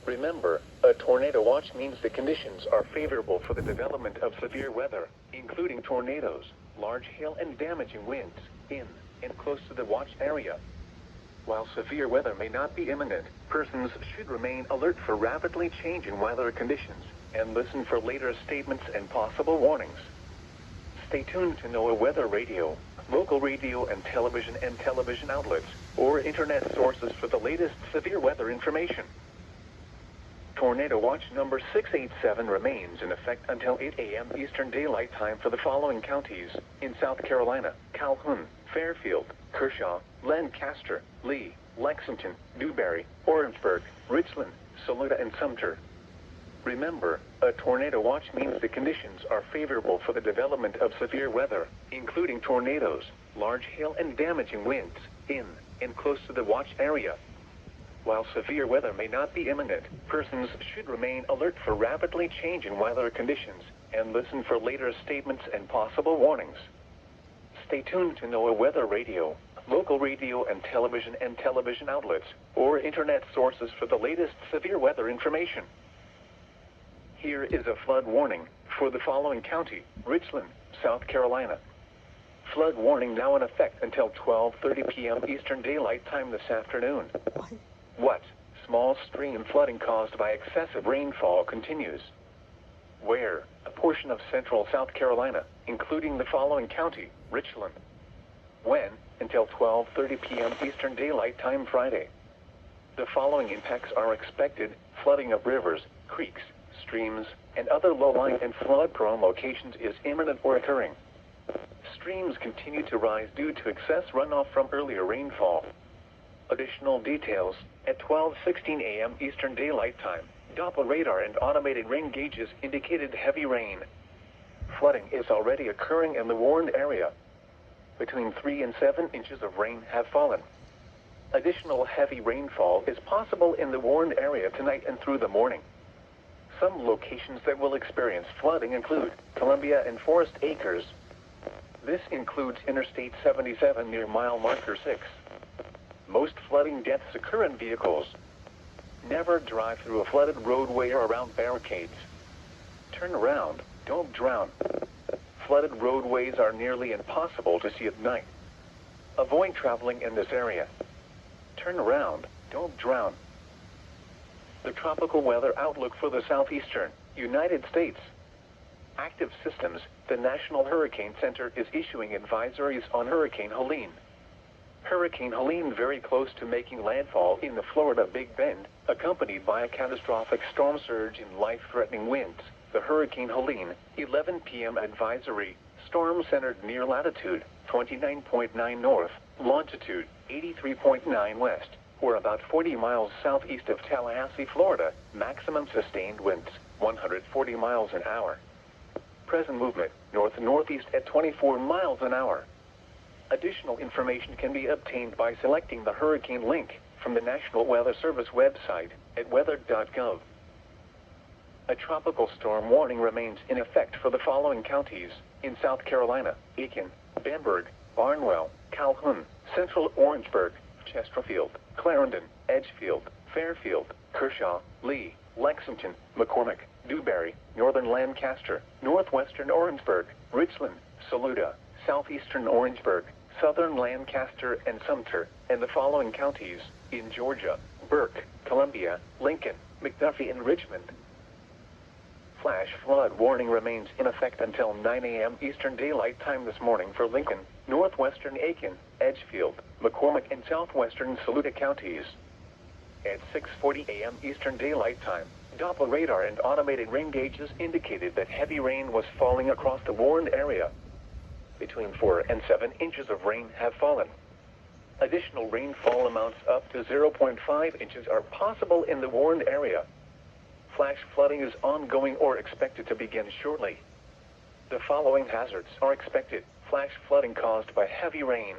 Remember, a tornado watch means the conditions are favorable for the development of severe weather, including tornadoes, large hail and damaging winds, in and close to the watch area. While severe weather may not be imminent, persons should remain alert for rapidly changing weather conditions and listen for later statements and possible warnings. Stay tuned to NOAA Weather Radio, local radio and television outlets, or internet sources for the latest severe weather information. Tornado Watch number 687 remains in effect until 8 a.m. Eastern Daylight Time for the following counties in South Carolina: Calhoun, Fairfield, Kershaw, Lancaster, Lee, Lexington, Newberry, Orangeburg, Richland, Saluda, and Sumter. Remember, a tornado watch means the conditions are favorable for the development of severe weather, including tornadoes, large hail and damaging winds, in and close to the watch area. While severe weather may not be imminent, persons should remain alert for rapidly changing weather conditions and listen for later statements and possible warnings. Stay tuned to NOAA Weather Radio, local radio and television outlets, or internet sources for the latest severe weather information. Here is a flood warning for the following county: Richland, South Carolina. Flood warning now in effect until 12:30 p.m. Eastern Daylight Time this afternoon. What? Small stream flooding caused by excessive rainfall continues. Where? A portion of central South Carolina, including the following county: Richland. When? Until 12:30 p.m. Eastern Daylight Time Friday. The following impacts are expected: flooding of rivers, creeks, streams, and other low-lying and flood-prone locations is imminent or occurring. Streams continue to rise due to excess runoff from earlier rainfall. Additional details: at 12:16 a.m. Eastern Daylight Time, Doppler radar and automated rain gauges indicated heavy rain. Flooding is already occurring in the warned area. Between 3 and 7 inches of rain have fallen. Additional heavy rainfall is possible in the warned area tonight and through the morning. Some locations that will experience flooding include Columbia and Forest Acres. This includes Interstate 77 near mile marker 6. Most flooding deaths occur in vehicles. Never drive through a flooded roadway or around barricades. Turn around, don't drown. Flooded roadways are nearly impossible to see at night. Avoid traveling in this area. Turn around, don't drown. The tropical weather outlook for the southeastern United States. Active systems: the National Hurricane Center is issuing advisories on Hurricane Helene. Hurricane Helene very close to making landfall in the Florida Big Bend, accompanied by a catastrophic storm surge in life-threatening winds. The Hurricane Helene, 11 p.m. advisory, storm centered near latitude 29.9 north, longitude 83.9 west, or about 40 miles southeast of Tallahassee, Florida. Maximum sustained winds 140 miles an hour. Present movement north-northeast at 24 miles an hour. Additional information can be obtained by selecting the hurricane link from the National Weather Service website at weather.gov. A tropical storm warning remains in effect for the following counties in South Carolina: Aiken, Bamberg, Barnwell, Calhoun, Central Orangeburg, Chesterfield, Clarendon, Edgefield, Fairfield, Kershaw, Lee, Lexington, McCormick, Newberry, Northern Lancaster, Northwestern Orangeburg, Richland, Saluda, Southeastern Orangeburg, Southern Lancaster, and Sumter, and the following counties in Georgia: Burke, Columbia, Lincoln, McDuffie, and Richmond. Flash flood warning remains in effect until 9 a.m. Eastern Daylight Time this morning for Lincoln, Northwestern Aiken, Edgefield, McCormick, and Southwestern Saluda counties. At 6:40 a.m. Eastern Daylight Time, Doppler radar and automated rain gauges indicated that heavy rain was falling across the warned area. Between 4 and 7 inches of rain have fallen. Additional rainfall amounts up to 0.5 inches are possible in the warned area. Flash flooding is ongoing or expected to begin shortly. The following hazards are expected: flash flooding caused by heavy rain.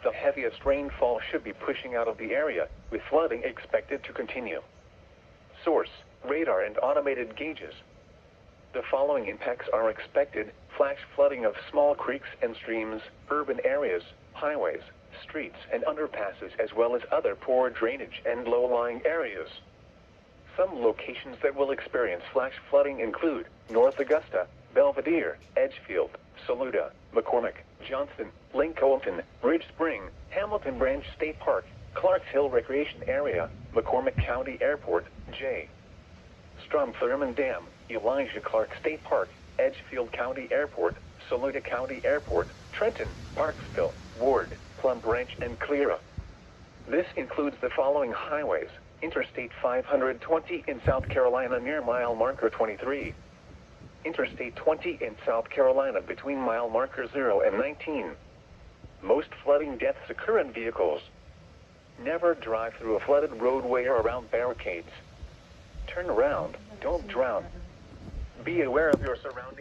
The heaviest rainfall should be pushing out of the area, with flooding expected to continue. Source: radar and automated gauges. The following impacts are expected: flash flooding of small creeks and streams, urban areas, highways, streets, and underpasses, as well as other poor drainage and low-lying areas. Some locations that will experience flash flooding include North Augusta, Belvedere, Edgefield, Saluda, McCormick, Johnston, Lincoln, Ridge Spring, Hamilton Branch State Park, Clarks Hill Recreation Area, McCormick County Airport, J. Strom Thurmond Dam, Elijah Clark State Park, Edgefield County Airport, Saluda County Airport, Trenton, Parksville, Ward, Plum Branch, and Cleara. This includes the following highways: Interstate 520 in South Carolina near mile marker 23. Interstate 20 in South Carolina between mile marker 0 and 19. Most flooding deaths occur in vehicles. Never drive through a flooded roadway or around barricades. Turn around, don't drown. Be aware of your surroundings.